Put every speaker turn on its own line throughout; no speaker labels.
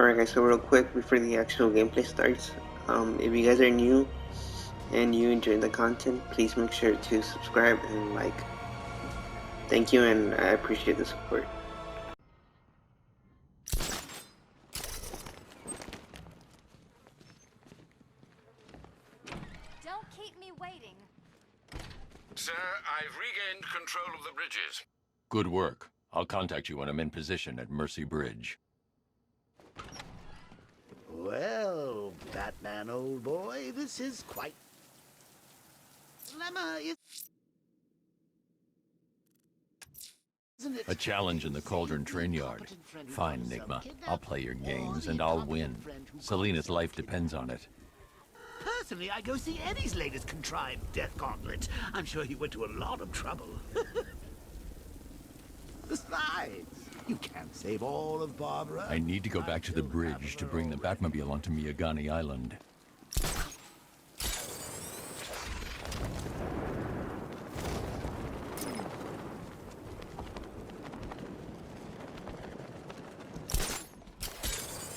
Alright guys, so real quick before the actual gameplay starts, if you guys are new and you enjoy the content, please make sure to subscribe and like. Thank you, and I appreciate the support.
Don't keep me waiting.
Sir, I've regained control of the bridges.
Good work. I'll contact you when I'm in position at Mercy Bridge.
Well, Batman, old boy, this is quite... Lemma, isn't it?
A challenge in the Cauldron train yard. Fine, Nigma. I'll play your games and I'll win. Selena's life depends on it.
Personally, I go see Eddie's latest contrived death gauntlet. I'm sure he went to a lot of trouble. Besides, you can't save all of Barbara.
I need to go back to the bridge to bring the Batmobile onto Miyagani Island.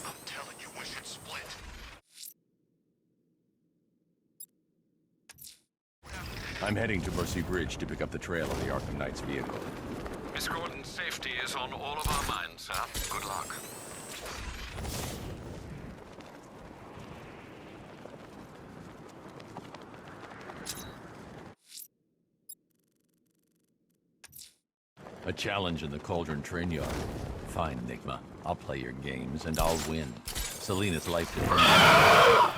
I'm telling you, we should split.
I'm heading to Mercy Bridge to pick up the trail of the Arkham Knight's vehicle.
Miss Gordon's safety is on all of our minds, sir. Good luck.
A challenge in the Cauldron train yard. Fine, Nigma. I'll play your games and I'll win. Selena's life depends on it.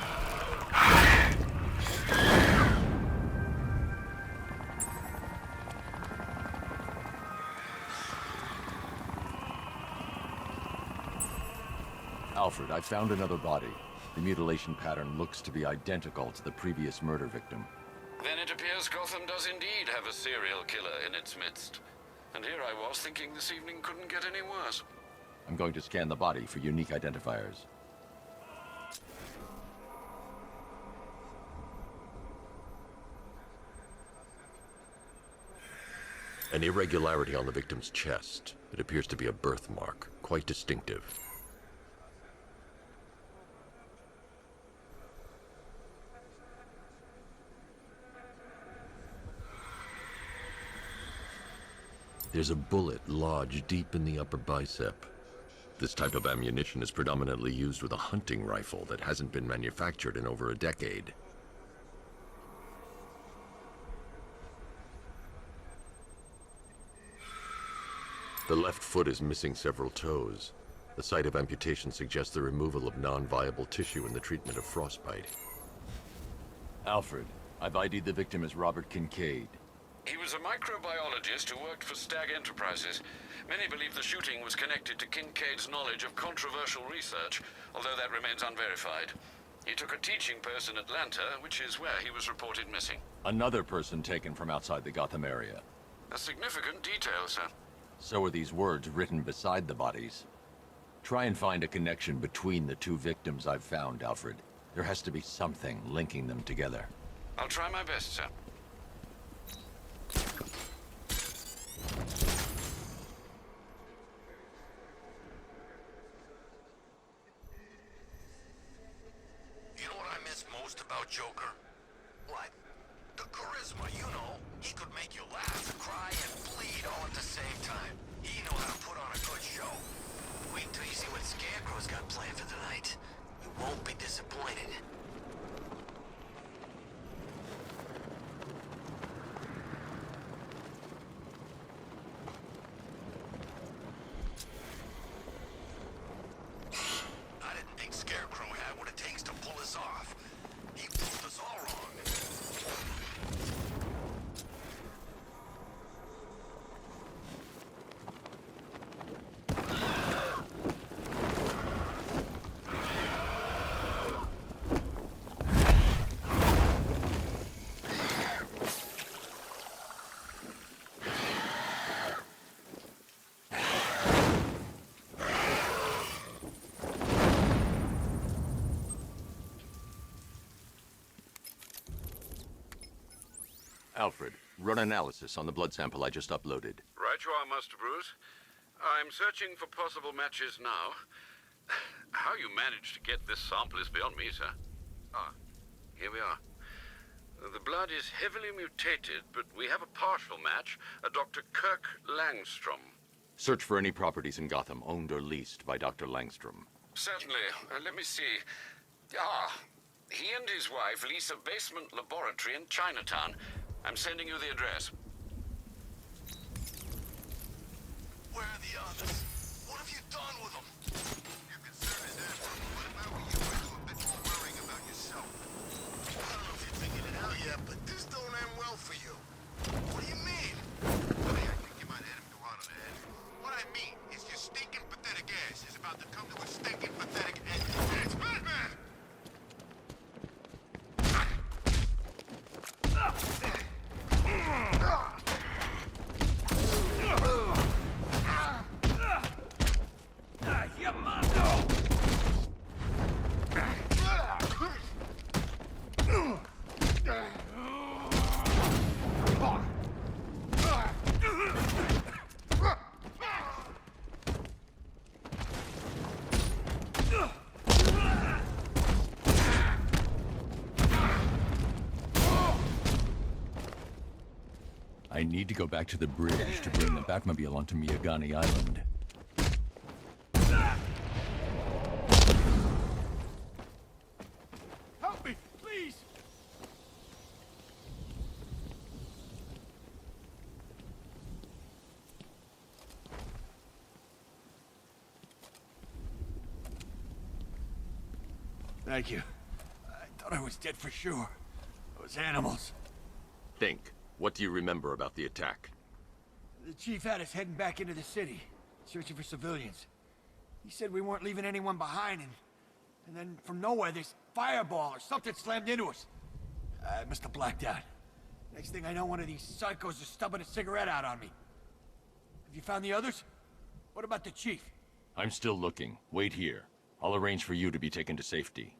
Alfred, I found another body. The mutilation pattern looks to be identical to the previous murder victim.
Then it appears Gotham does indeed have a serial killer in its midst. And here I was thinking this evening couldn't get any worse.
I'm going to scan the body for unique identifiers.
An irregularity on the victim's chest. It appears to be a birthmark, quite distinctive. There's a bullet lodged deep in the upper bicep. This type of ammunition is predominantly used with a hunting rifle that hasn't been manufactured in over a decade. The left foot is missing several toes. The site of amputation suggests the removal of non-viable tissue in the treatment of frostbite.
Alfred, I've ID'd the victim as Robert Kincaid.
He was a microbiologist who worked for Stag Enterprises. Many believe the shooting was connected to Kincaid's knowledge of controversial research, although that remains unverified. He took a teaching post in Atlanta, which is where he was reported missing.
Another person taken from outside the Gotham area.
A significant detail, sir.
So are these words written beside the bodies. Try and find a connection between the two victims I've found, Alfred. There has to be something linking them together.
I'll try my best, sir.
You know what I miss most about Joker? What? The charisma, you know. He could make you laugh, cry, and bleed all at the same time. He know how to put on a good show. Wait till you see what Scarecrow's got planned for tonight. You won't be disappointed. I didn't think Scarecrow had what it takes to pull this off. He proved us all wrong.
Alfred, run analysis on the blood sample I just uploaded.
Right you are, Master Bruce. I'm searching for possible matches now. How you managed to get this sample is beyond me, sir. Ah, here we are. The blood is heavily mutated, but we have a partial match, a Dr. Kirk Langstrom.
Search for any properties in Gotham owned or leased by Dr. Langstrom.
Certainly. Let me see. He and his wife lease a basement laboratory in Chinatown. I'm sending you the address.
Where are the others? What have you done with them? Your concern is admirable, but if I were you, I'd do a bit more worrying about yourself. I don't know if you figured it out yet, but this don't end well for you. What do you mean? Buddy, I think you might hit him too hard on the head. What I mean is your stinking pathetic ass is about to come to a stinking pathetic end. It's Batman!
I need to go back to the bridge to bring the Batmobile onto Miyagani Island.
Help me, please! Thank you. I thought I was dead for sure. Those animals.
Think. What do you remember about the attack?
The chief had us heading back into the city, searching for civilians. He said we weren't leaving anyone behind, and then from nowhere, this fireball or something slammed into us. I must have blacked out. Next thing I know, one of these psychos is stubbing a cigarette out on me. Have you found the others? What about the chief?
I'm still looking. Wait here. I'll arrange for you to be taken to safety.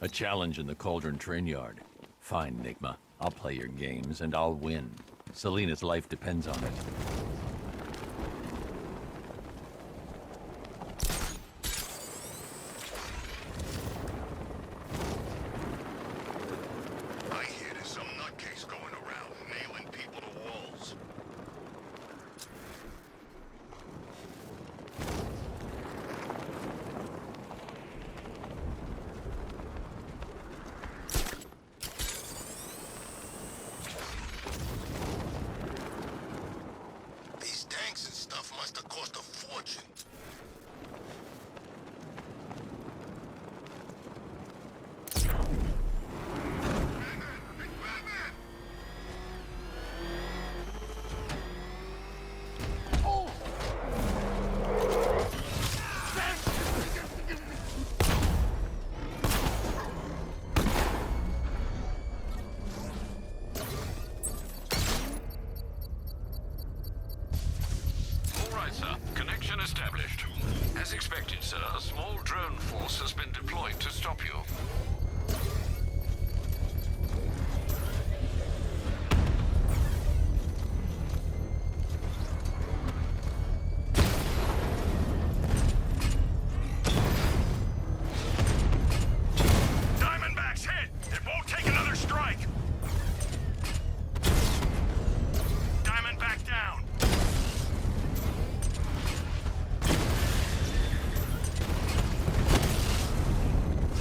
A challenge in the Cauldron train yard. Fine, Nigma. I'll play your games, and I'll win. Selina's life depends on it.
I hear there's some nutcase going around, nailing people to walls. These tanks and stuff must have cost a fortune.
All right, sir. Connection established. As expected, sir, a small drone force has been deployed to stop you.
Diamondback's hit! It won't take another strike! Diamondback down!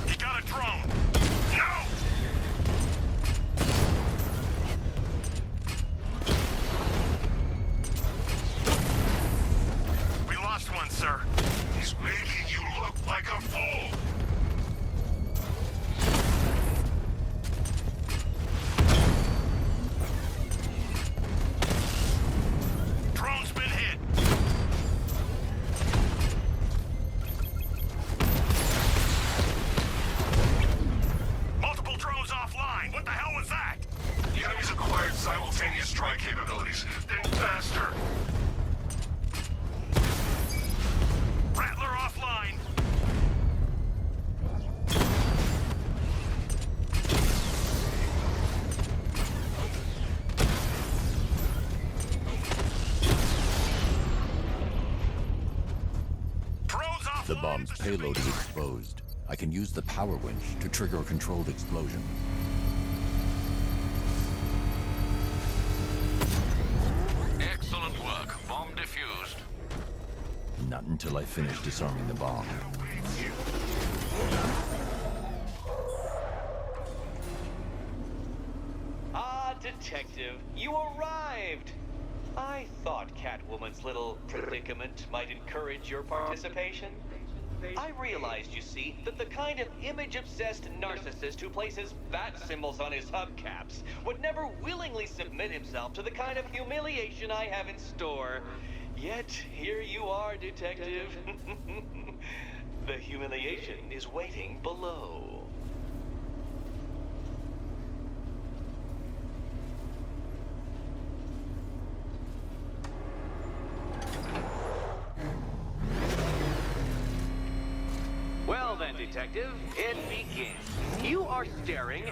He got a drone! No! We lost one, sir. He's making you look like a fool! Drone's been hit! Multiple drones offline! What the hell was that? The enemy's acquired simultaneous strike capabilities. Then faster!
The bomb's payload is exposed. I can use the power winch to trigger a controlled explosion.
Excellent work. Bomb defused.
Not until I finish disarming the bomb.
Ah, Detective, you arrived! I thought Catwoman's little predicament might encourage your participation. I realized, you see, that the kind of image-obsessed narcissist who places bat symbols on his hubcaps would never willingly submit himself to the kind of humiliation I have in store. Yet, here you are, Detective. The humiliation is waiting below. Well then, Detective, it begins. You are staring,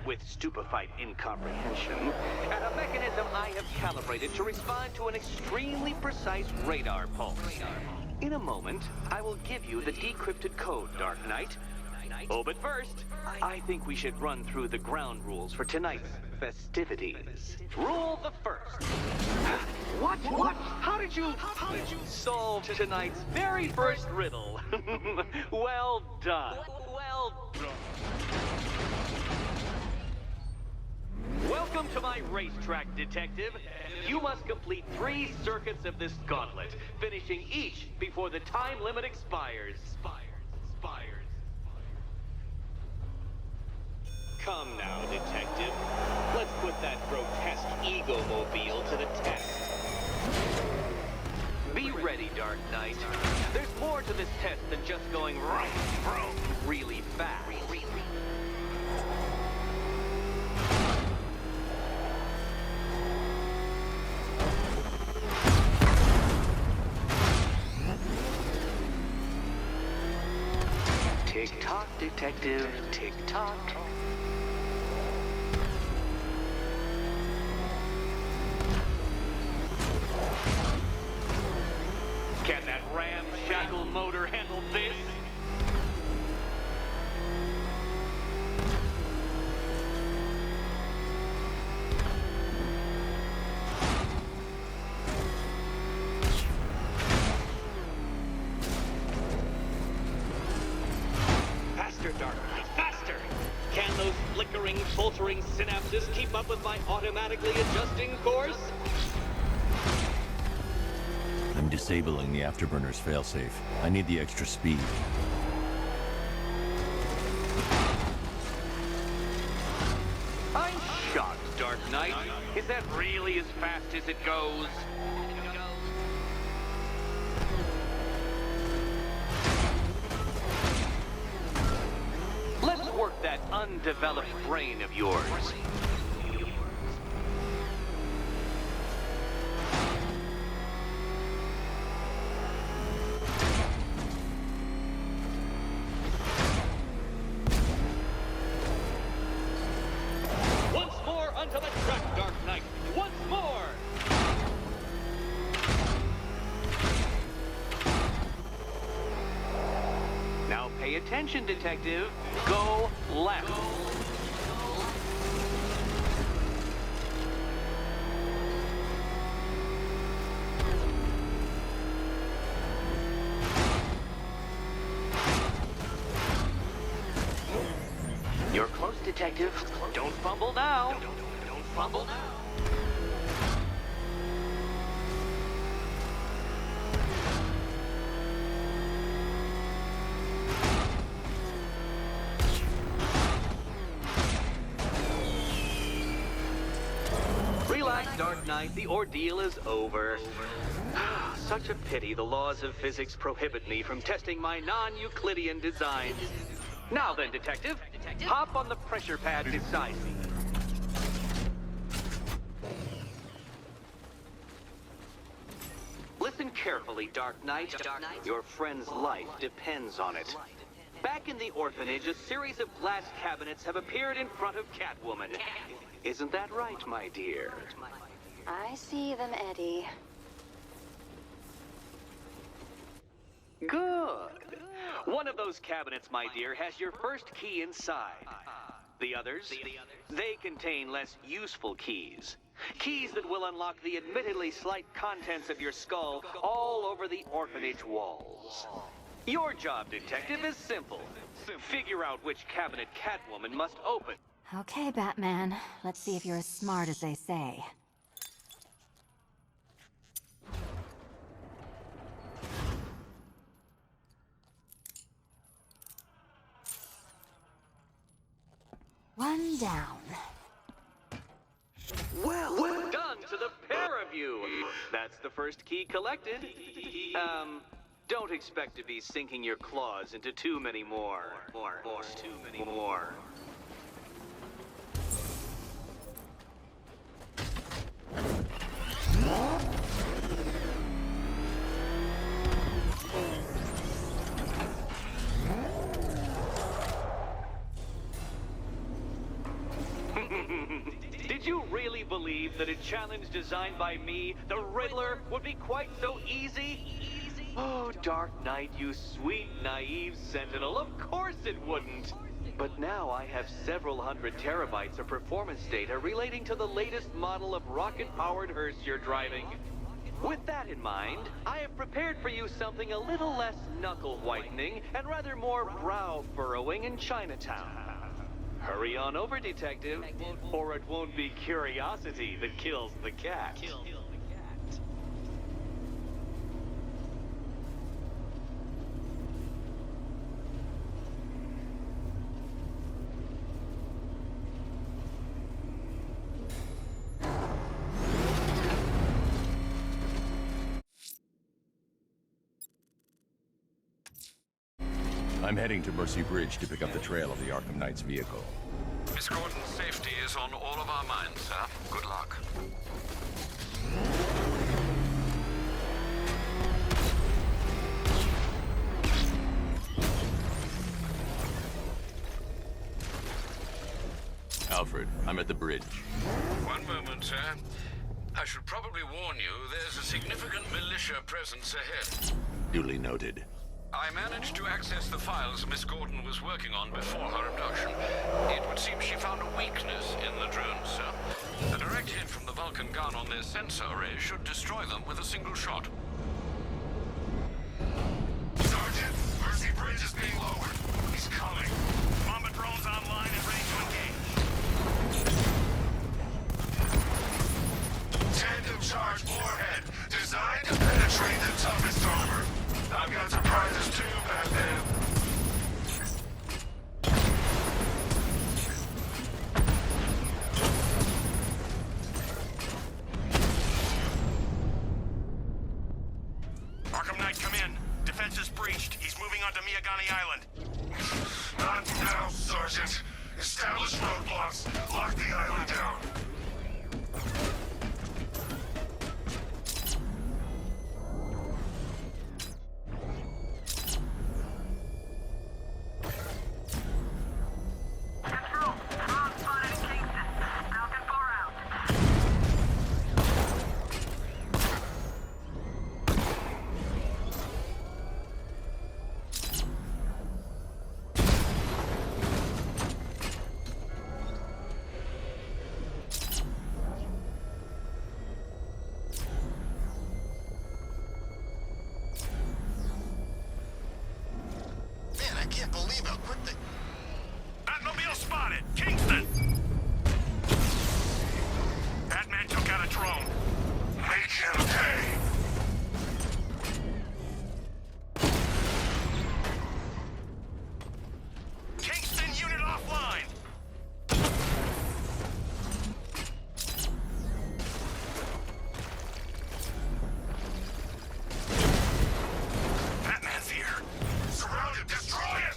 with stupefied incomprehension, at a mechanism I have calibrated to respond to an extremely precise radar pulse. In a moment, I will give you the decrypted code, Dark Knight. Oh, but first, I think we should run through the ground rules for tonight's festivities. Rule the first. What? How did you solve tonight's very first riddle? Well done. Well done. Welcome to my racetrack, Detective. You must complete 3 circuits of this gauntlet, finishing each before the time limit expires. Come now, Detective. Let's put that grotesque ego-mobile to the test. Be ready, Dark Knight. There's more to this test than just going really fast. Tick-tock, Detective, tick-tock. Can that ramshackle motor handle this? Faster, Dark Knight, faster! Can those flickering, faltering synapses keep up with my automatically adjusting course?
I'm disabling the afterburner's failsafe. I need the extra speed.
I'm shocked, Dark Knight. Is that really as fast as it goes? Let's work that undeveloped brain of yours. Once more onto the track, Dark Knight. Once more! Now pay attention, Detective. Go left. You're close, Detective. Don't fumble now. Don't fumble now. Relax, Dark Knight. The ordeal is over. Such a pity the laws of physics prohibit me from testing my non-Euclidean designs. Now then, Detective, hop on the pressure pad beside me. Listen carefully, Dark Knight. Your friend's life depends on it. Back in the orphanage, a series of glass cabinets have appeared in front of Catwoman. Isn't that right, my dear?
I see them, Eddie.
Good. One of those cabinets, my dear, has your first key inside. The others? They contain less useful keys. Keys that will unlock the admittedly slight contents of your skull all over the orphanage walls. Your job, Detective, is simple. Figure out which cabinet Catwoman must open.
Okay, Batman. Let's see if you're as smart as they say. One down.
Well done to the pair of you. That's the first key collected. Don't expect to be sinking your claws into too many more. Too many more. Did you really believe that a challenge designed by me, the Riddler, would be quite so easy? Oh, Dark Knight, you sweet, naive sentinel, of course it wouldn't. But now I have several hundred terabytes of performance data relating to the latest model of rocket-powered hearse you're driving. With that in mind, I have prepared for you something a little less knuckle-whitening and rather more brow-furrowing in Chinatown. Hurry on over, Detective, or it won't be curiosity that kills the cat.
I'm heading to Mercy Bridge to pick up the trail of the Arkham Knight's vehicle.
Miss Gordon's safety is on all of our minds, sir. Good luck.
Alfred, I'm at the bridge.
One moment, sir. I should probably warn you, there's a significant militia presence ahead.
Duly noted.
I managed to access the files Miss Gordon was working on before her abduction. It would seem she found a weakness in the drones, sir. A direct hit from the Vulcan gun on their sensor array should destroy them with a single shot.
Sergeant, Mercy Bridge is being lowered. He's coming. Bomber drones online and ready to engage. Tandem charge warhead, designed to penetrate the toughest armor. I've got surprises too, Batman. Arkham Knight, come in. Defense is breached. He's moving onto Miyagani Island. Not now, Sergeant. Establish roadblocks. Lock the island down. Can't believe how quick they... Batmobile spotted! Kingston! Batman took out a drone. Make him pay! Kingston unit offline! Batman's here! Surround him! Destroy him!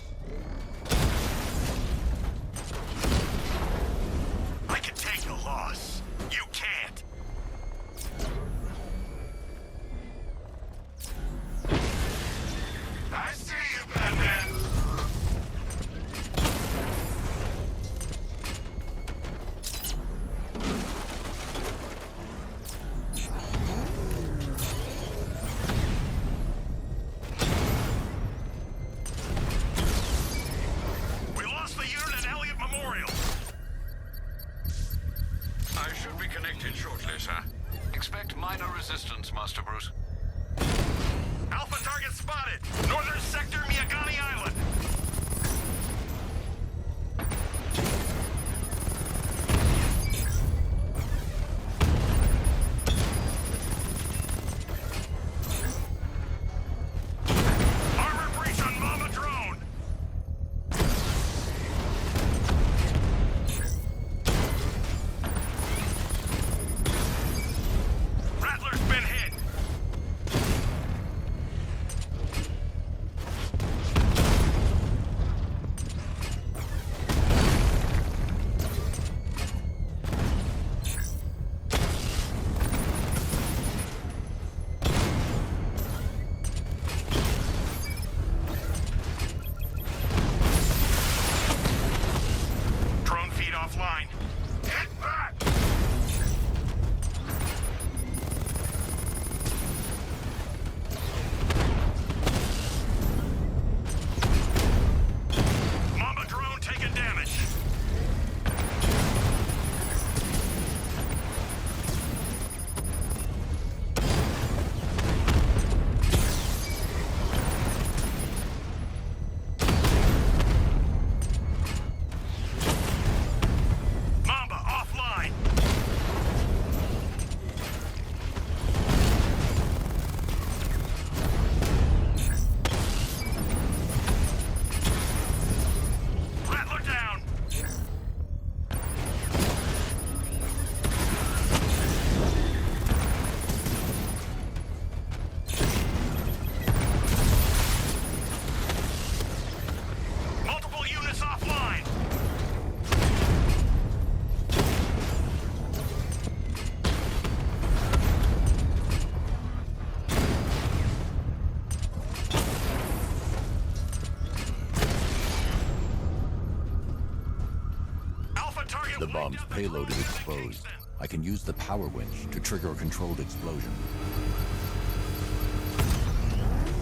firebomb's payload is exposed. I can use the power winch to trigger a controlled explosion.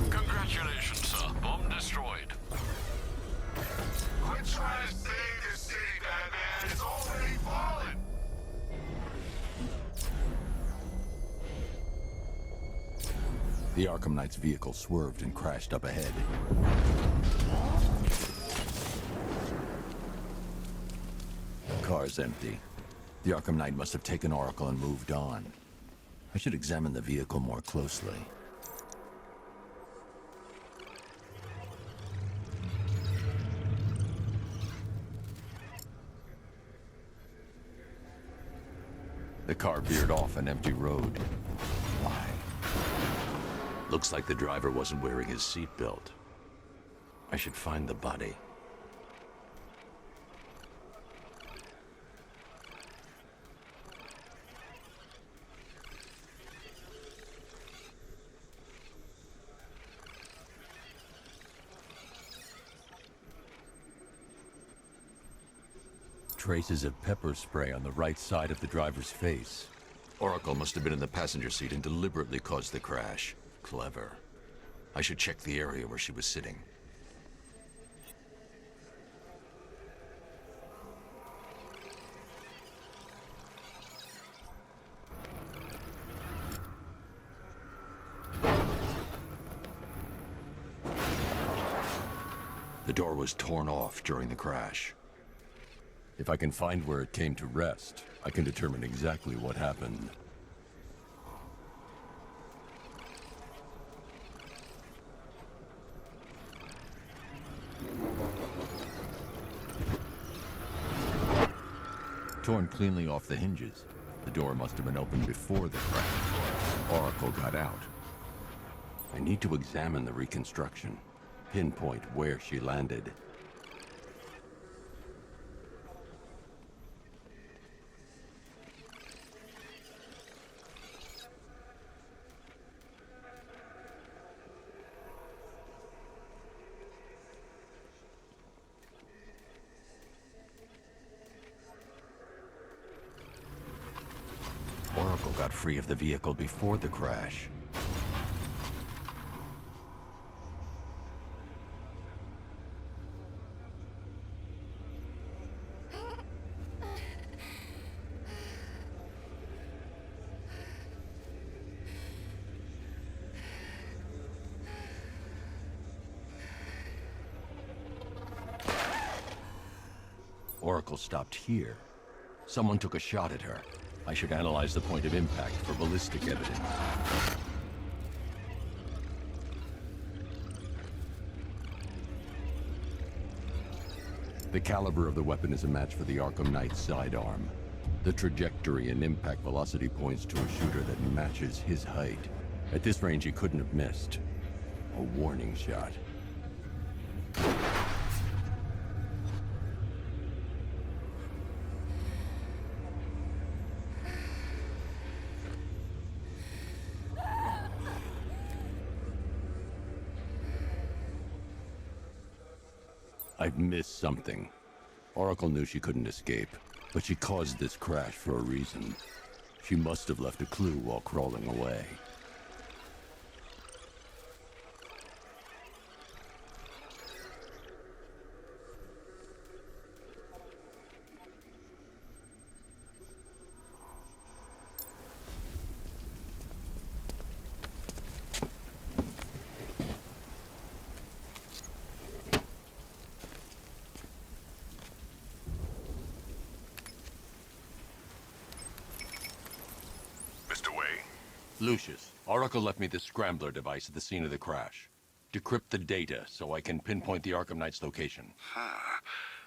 Congratulations, sir. Bomb destroyed.
Quit trying to save this city, Batman. It's already fallen.
The Arkham Knight's vehicle swerved and crashed up ahead. Car's empty. The Arkham Knight must have taken Oracle and moved on. I should examine the vehicle more closely. The car veered off an empty road. Why? Looks like the driver wasn't wearing his seatbelt. I should find the body. Traces of pepper spray on the right side of the driver's face. Oracle must have been in the passenger seat and deliberately caused the crash. Clever. I should check the area where she was sitting. The door was torn off during the crash. If I can find where it came to rest, I can determine exactly what happened. Torn cleanly off the hinges. The door must have been opened before the crash. Oracle got out. I need to examine the reconstruction, pinpoint where she landed. Oracle got free of the vehicle before the crash. Oracle stopped here. Someone took a shot at her. I should analyze the point of impact for ballistic evidence. The caliber of the weapon is a match for the Arkham Knight's sidearm. The trajectory and impact velocity points to a shooter that matches his height. At this range, he couldn't have missed. A warning shot. I've missed something. Oracle knew she couldn't escape, but she caused this crash for a reason. She must have left a clue while crawling away. Lucius, Oracle left me the scrambler device at the scene of the crash. Decrypt the data so I can pinpoint the Arkham Knight's location.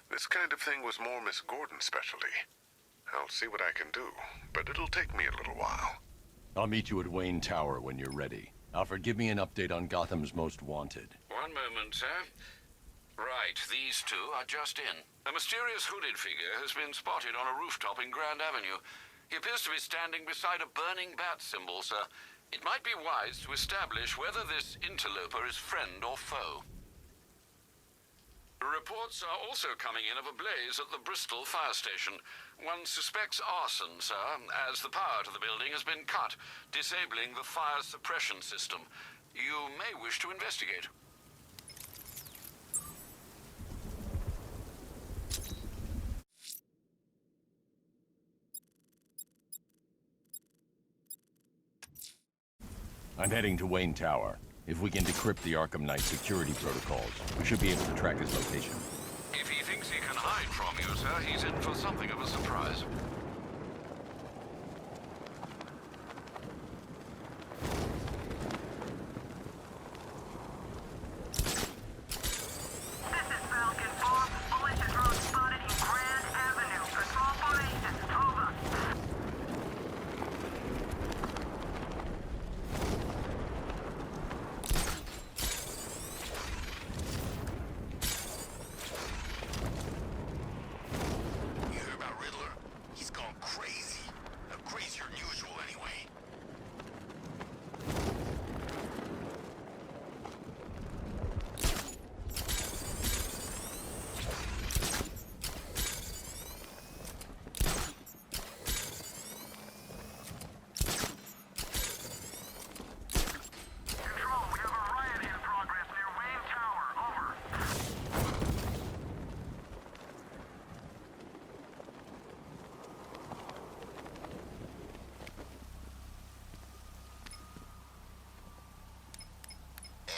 This kind of thing was more Miss Gordon's specialty. I'll see what I can do, but it'll take me a little while.
I'll meet you at Wayne Tower when you're ready. Alfred, give me an update on Gotham's Most Wanted.
One moment, sir. Right, these two are just in. A mysterious hooded figure has been spotted on a rooftop in Grand Avenue. He appears to be standing beside a burning bat symbol, sir. It might be wise to establish whether this interloper is friend or foe. Reports are also coming in of a blaze at the Bristol fire station. One suspects arson, sir, as the power to the building has been cut, disabling the fire suppression system. You may wish to investigate.
I'm heading to Wayne Tower. If we can decrypt the Arkham Knight security protocols, we should be able to track his location.
If he thinks he can hide from you, sir, he's in for something of a surprise.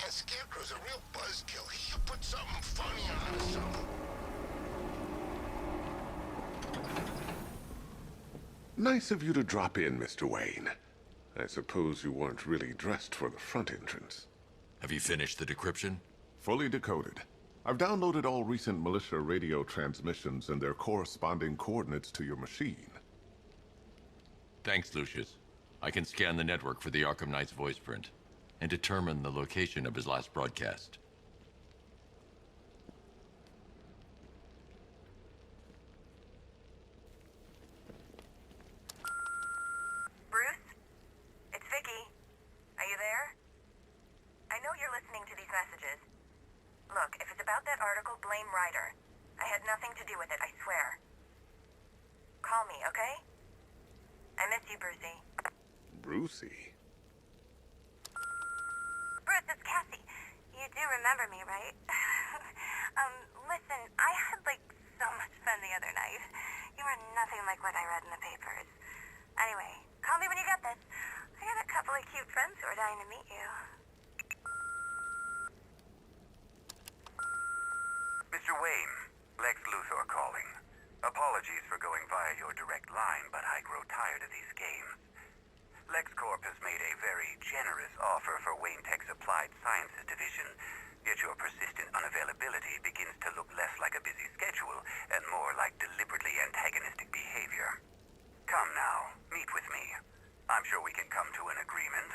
Scarecrow's a real buzzkill. He should put something funny on or something. Nice of you to drop in, Mr. Wayne. I suppose you weren't really dressed for the front entrance.
Have you finished the decryption?
Fully decoded. I've downloaded all recent militia radio transmissions and their corresponding coordinates to your machine.
Thanks, Lucius. I can scan the network for the Arkham Knight's voice print and determine the location of his last broadcast.
Bruce? It's Vicky. Are you there? I know you're listening to these messages. Look, if it's about that article, blame Ryder. I had nothing to do with it, I swear. Call me, okay? I miss you, Brucey.
Brucey?
Bruce, it's Cassie. You do remember me, right? Listen, I had, so much fun the other night. You were nothing like what I read in the papers. Anyway, call me when you get this. I got a couple of cute friends who are dying to meet you.
Mr. Wayne, Lex Luthor calling. Apologies for going via your direct line, but I grow tired of these games. LexCorp has made a very generous offer for Wayne Tech's Applied Sciences Division, yet your persistent unavailability begins to look less like a busy schedule and more like deliberately antagonistic behavior. Come now, meet with me. I'm sure we can come to an agreement.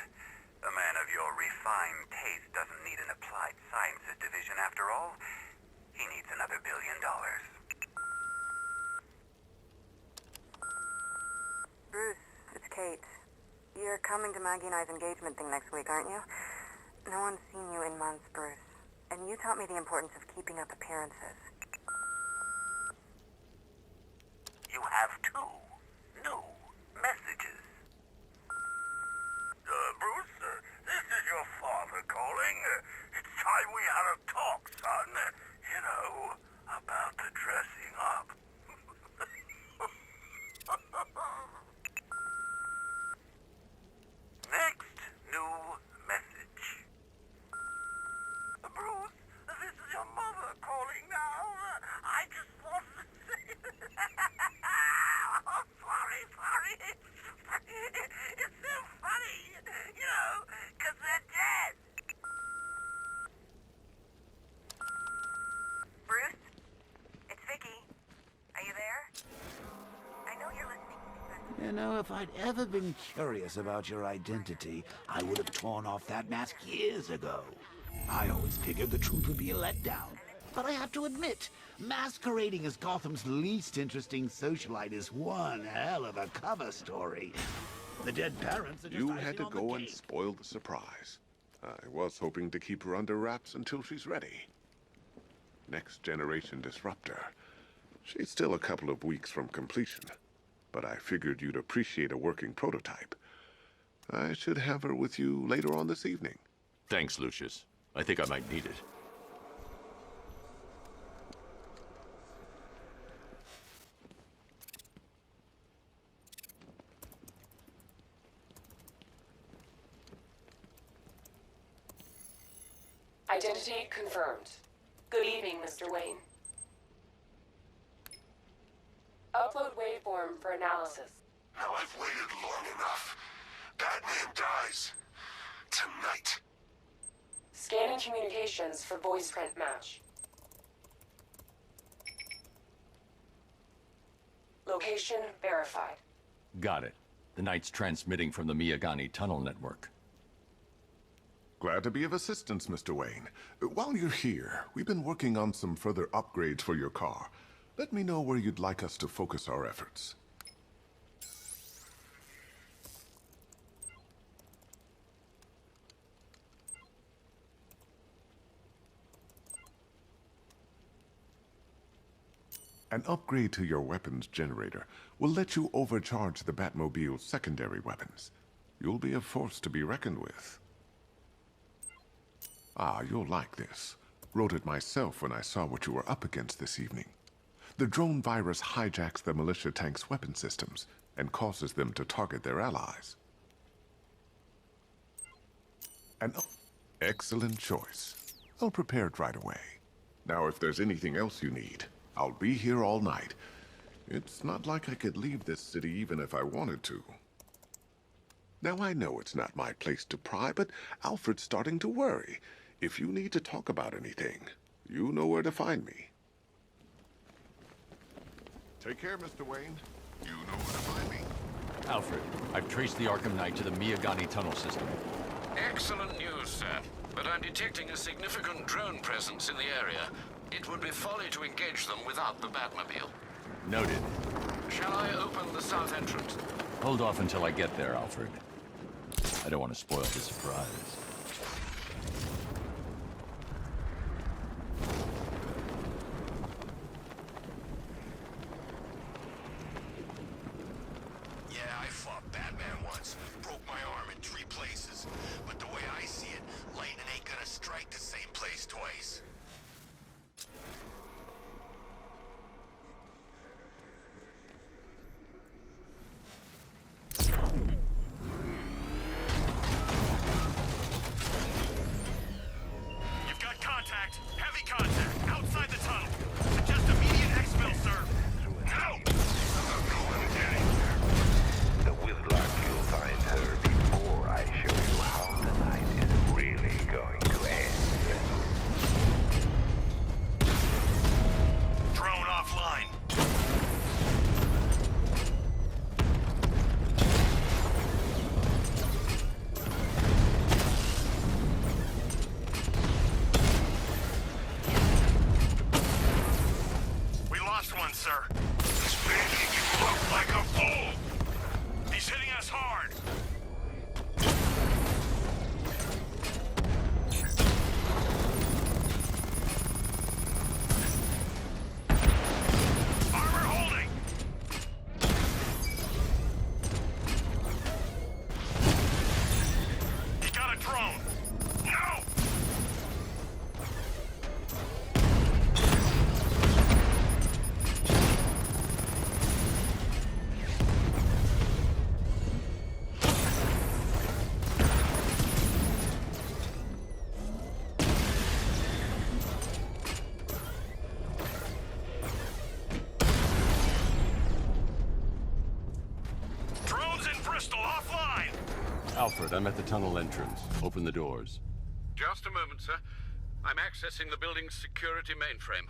A man of your refined taste doesn't need an Applied Sciences Division after all. He needs another $1 billion.
Bruce, it's Kate. You're coming to Maggie and I's engagement thing next week, aren't you? No one's seen you in months, Bruce. And you taught me the importance of keeping up appearances.
You have two new messages. Bruce, this is your father calling. It's time we had a talk, son. You know, about the dressing up. Next new message. Bruce, this is your mother calling now. I just wanted to say... Oh, sorry. It's so funny, you know, because they're dead.
Bruce? It's Vicky. Are you there? I know you're listening.
You know, if I'd ever been curious about your identity, I would have torn off that mask years ago. I always figured the truth would be a letdown. But I have to admit, masquerading as Gotham's least interesting socialite is one hell of a cover story. The dead parents are just
You
icing
had to
on the
go and
cake.
spoil the surprise. I was hoping to keep her under wraps until she's ready. next-generation disruptor. She's still a couple of weeks from completion, but I figured you'd appreciate a working prototype. I should have her with you later on this evening.
Thanks, Lucius. I think I might need it.
Identity confirmed. Good evening, Mr. Wayne. Upload waveform for analysis.
Now I've waited long enough. Batman dies. Tonight.
Scanning communications for voice print match. Location verified.
Got it. The Knight's transmitting from the Miyagani tunnel network.
Glad to be of assistance, Mr. Wayne. While you're here, we've been working on some further upgrades for your car. Let me know where you'd like us to focus our efforts. An upgrade to your weapons generator will let you overcharge the Batmobile's secondary weapons. You'll be a force to be reckoned with. Ah, you'll like this. Wrote it myself when I saw what you were up against this evening. The drone virus hijacks the militia tank's weapon systems and causes them to target their allies. An excellent choice. I'll prepare it right away. Now, if there's anything else you need, I'll be here all night. It's not like I could leave this city even if I wanted to. Now, I know it's not my place to pry, but Alfred's starting to worry. If you need to talk about anything, you know where to find me. Take care, Mr. Wayne. You know where to find me.
Alfred, I've traced the Arkham Knight to the Miyagani tunnel system.
Excellent news, sir. But I'm detecting a significant drone presence in the area. It would be folly to engage them without the Batmobile.
Noted.
Shall I open the south entrance?
Hold off until I get there, Alfred. I don't want to spoil the surprise.
Yeah, I fought Batman once. Broke my arm in 3 places. But the way I see it, lightning ain't gonna strike the same place twice.
You've got contact. Heavy contact. Outside the tunnel. Suggest immediate exfil, sir. Now!
I'm going to get him.
The Whitlock, you'll find her before I show you how the night is really going to end.
Drone offline. We lost one, sir.
He's making you look like a fool!
He's hitting us hard. Armor holding. He got a drone. No! Drones in Bristol offline.
Alfred, I'm at the tunnel entrance. Open the doors.
Just a moment, sir. I'm accessing the building's security mainframe.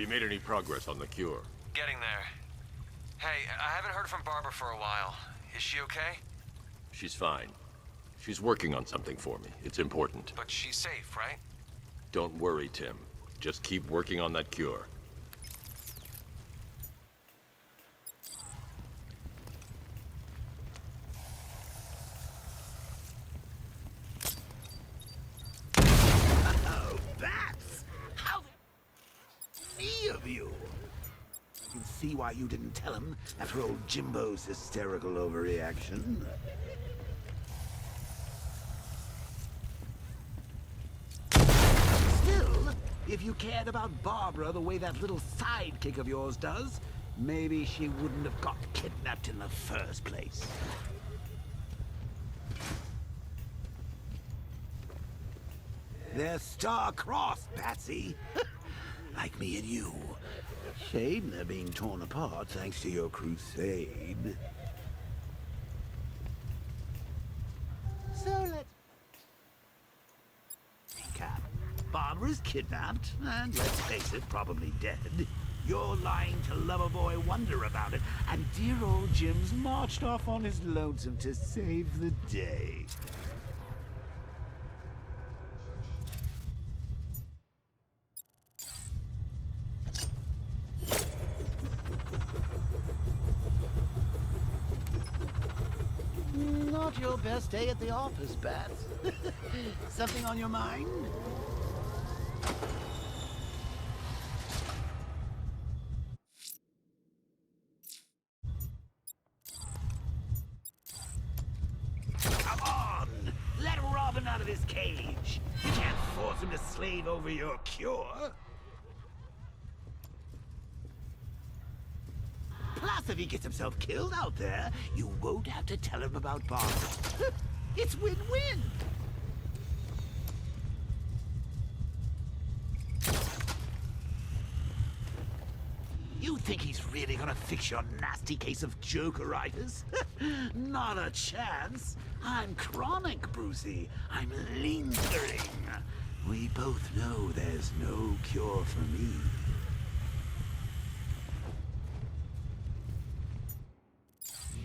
you made any progress on the cure?
Getting there. Hey, I haven't heard from Barbara for a while. Is she okay?
She's fine. She's working on something for me. It's important.
But she's safe, right?
Don't worry, Tim. Just keep working on that cure.
Oh, bats! How many of you? I can see why you didn't tell him after old Jimbo's hysterical overreaction. Still, if you cared about Barbara the way that little sidekick of yours does, maybe she wouldn't have got kidnapped in the first place. They're star-crossed, Patsy. Like me and you. Shame they're being torn apart thanks to your crusade. So let's recap. Barbara's kidnapped, and let's face it, probably dead. You're lying to Loverboy Wonder about it, and dear old Jim's marched off on his lonesome to save the day. Not your best day at the office, Bats. Something on your mind? Come on! Let Robin out of his cage! You can't force him to slave over your cure! Plus, if he gets himself killed out there, you won't have to tell him about Barbara. It's win-win! You think he's really gonna fix your nasty case of Jokeritis? Not a chance. I'm chronic, Brucey. I'm lingering. We both know there's no cure for me.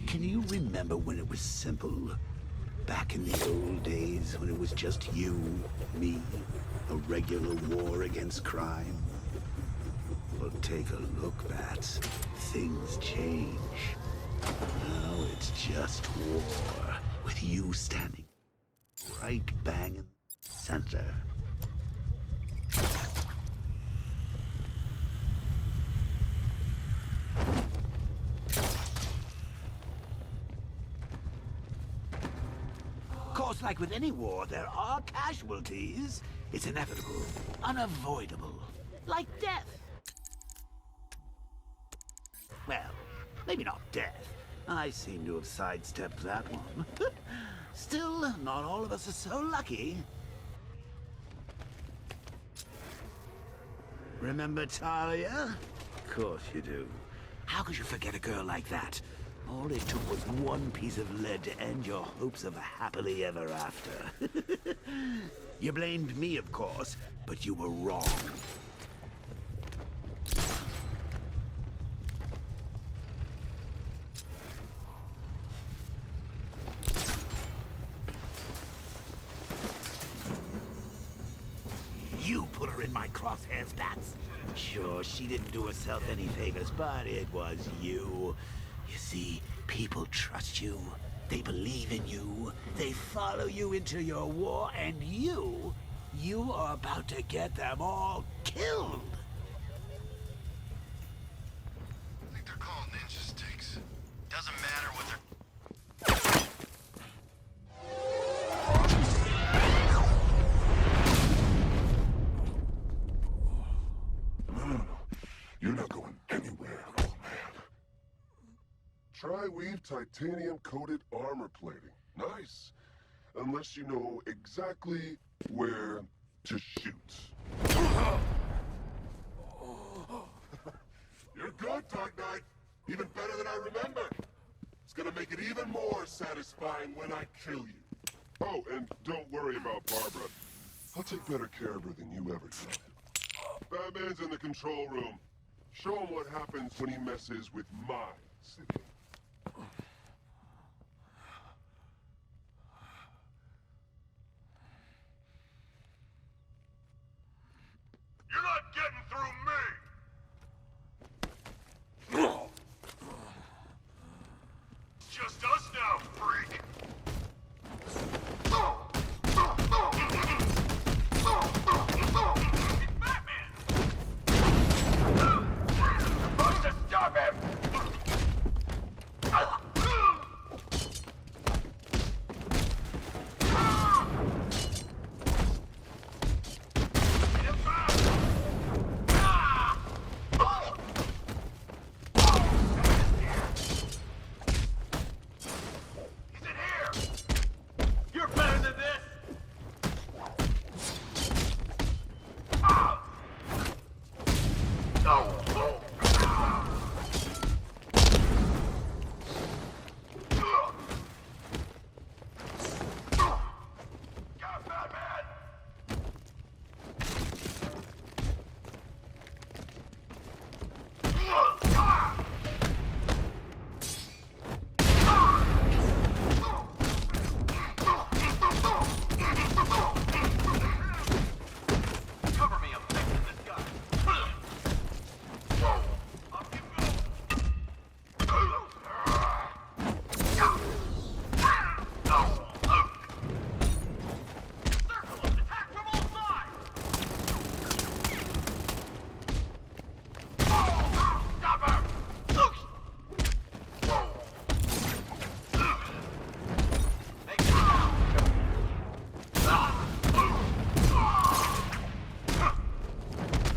Can you remember when it was simple? Back in the old days when it was just you, me, a regular war against crime? Well, take a look, Bats. Things change. Now it's just war, with you standing right bang in the center. Of course, like with any war, there are casualties. It's inevitable, unavoidable, like death. Well, maybe not death. I seem to have sidestepped that one. Still, not all of us are so lucky. Remember Talia? Of course you do. How could you forget a girl like that? All it took was one piece of lead to end your hopes of a happily ever after. You blamed me, of course, but you were wrong. You put her in my crosshairs, Bats. Sure, she didn't do herself any favors, but it was you. You see, people trust you. They believe in you. They follow you into your war, and you are about to get them all killed.
I think they're called ninja sticks. Doesn't matter what they're...
No. You're not going anywhere, old man. Tri-weave titanium-coated armor plating. Nice. Unless you know exactly where to shoot. You're good, Dark Knight. Even better than I remember. It's gonna make it even more satisfying when I kill you. Oh, and don't worry about Barbara. I'll take better care of her than you ever did. Batman's in the control room. Show him what happens when he messes with my city.
You're not getting through me! Just us now, freak! Batman! Supposed to stop him! You're better than this! Got Batman! Cover me, I'm fixing this guy. Up you Circle them, attack from all sides! Stop her! Make it out!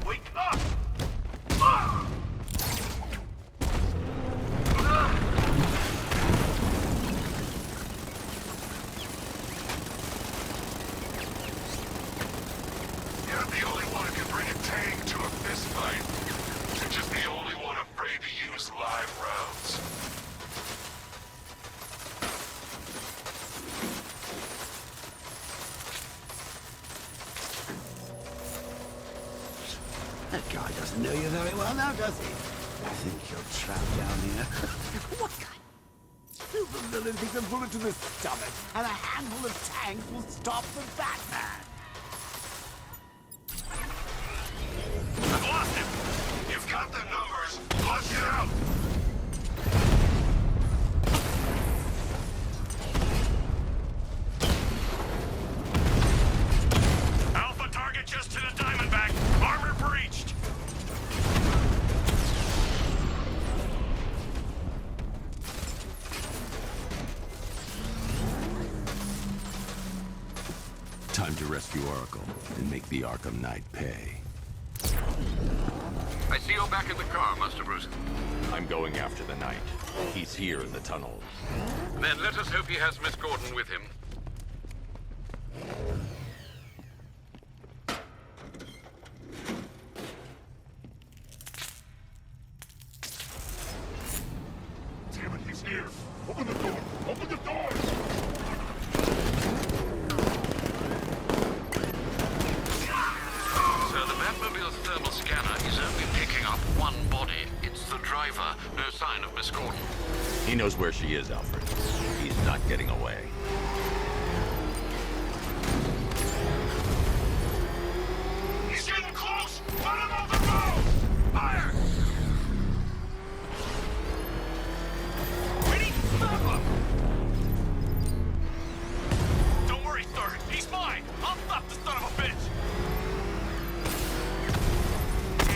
Wake up!
You're the only one who can bring a tank to a fist fight. You're just the only one afraid to use live rounds.
That guy doesn't know you very well now, does he? I think you're trapped down here. What kind of stupid villain thinks a bullet to the stomach and a handful of tanks will stop the Batman?
I've lost him! You've got the numbers! Let's get out! Alpha target just to the Diamondback. Armor breached.
Time to rescue Oracle and make the Arkham Knight pay.
I see you're back in the car, Master Bruce.
I'm going after the Knight. He's here in the tunnel.
Then let us hope he has Miss Gordon with him.
Damn it, he's here! Open the door! Open the door!
Sir, the Batmobile's thermal scanner is only picking up one body. It's the driver. No sign of Miss Gordon.
He knows where she is, Alfred. He's not getting away.
He's getting close! Let him off the road! Fire! We need to stop him! Don't worry, sir. He's fine. I'll stop the son of a bitch!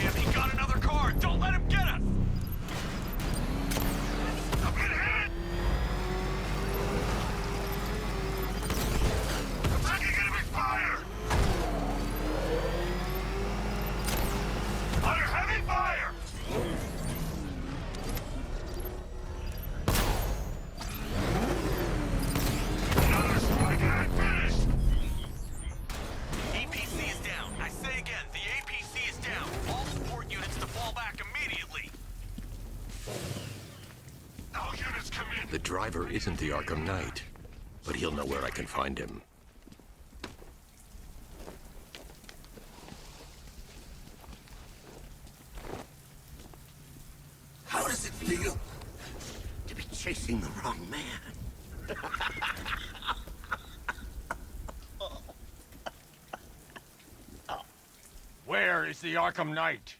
Damn, he got another car! Don't let him get us! I'm getting hit! I'm taking enemy fire! Under heavy fire! Another strike and finished! APC is down. I say again, the APC is down. All support units to fall back immediately. All units come in.
The driver isn't the Arkham Knight, but he'll know where I can find him.
feel to be chasing the wrong man?
Where is the Arkham Knight?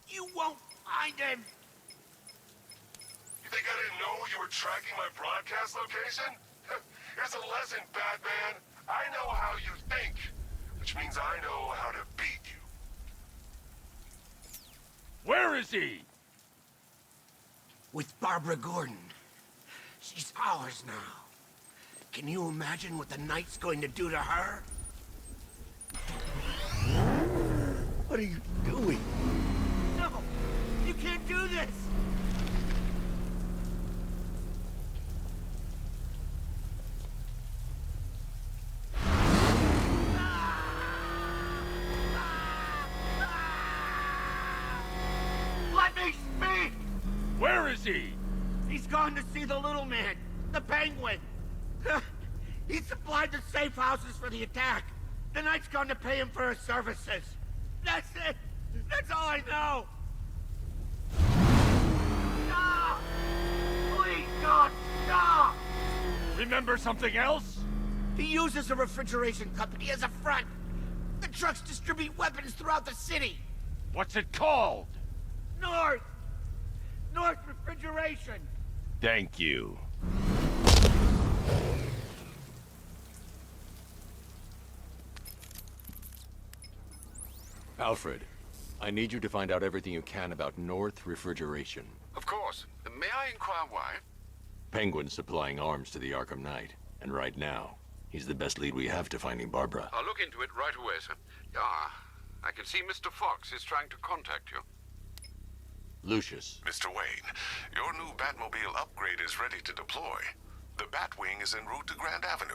You won't find him!
You think I didn't know you were tracking my broadcast location? Here's a lesson, Batman. I know how you think, which means I know how to beat you.
Where is he?
With Barbara Gordon. She's ours now. Can you imagine what the Knight's going to do to her? What are you doing? No! You can't do this! Let me speak!
Where is he?
He's gone to see the little man, the Penguin. He supplied the safe houses for the attack. The Knight's gone to pay him for his services. That's it. That's all I know. Stop! Please, God, stop!
Remember something else?
He uses a refrigeration company as a front. The trucks distribute weapons throughout the city.
What's it called?
North Refrigeration.
Thank you.
Alfred, I need you to find out everything you can about North Refrigeration.
Of course. May I inquire why?
Penguin's supplying arms to the Arkham Knight, and right now, he's the best lead we have to finding Barbara.
I'll look into it right away, sir. Ah, I can see Mr. Fox is trying to contact you.
Lucius.
Mr. Wayne, your new Batmobile upgrade is ready to deploy. The Batwing is en route to Grand Avenue.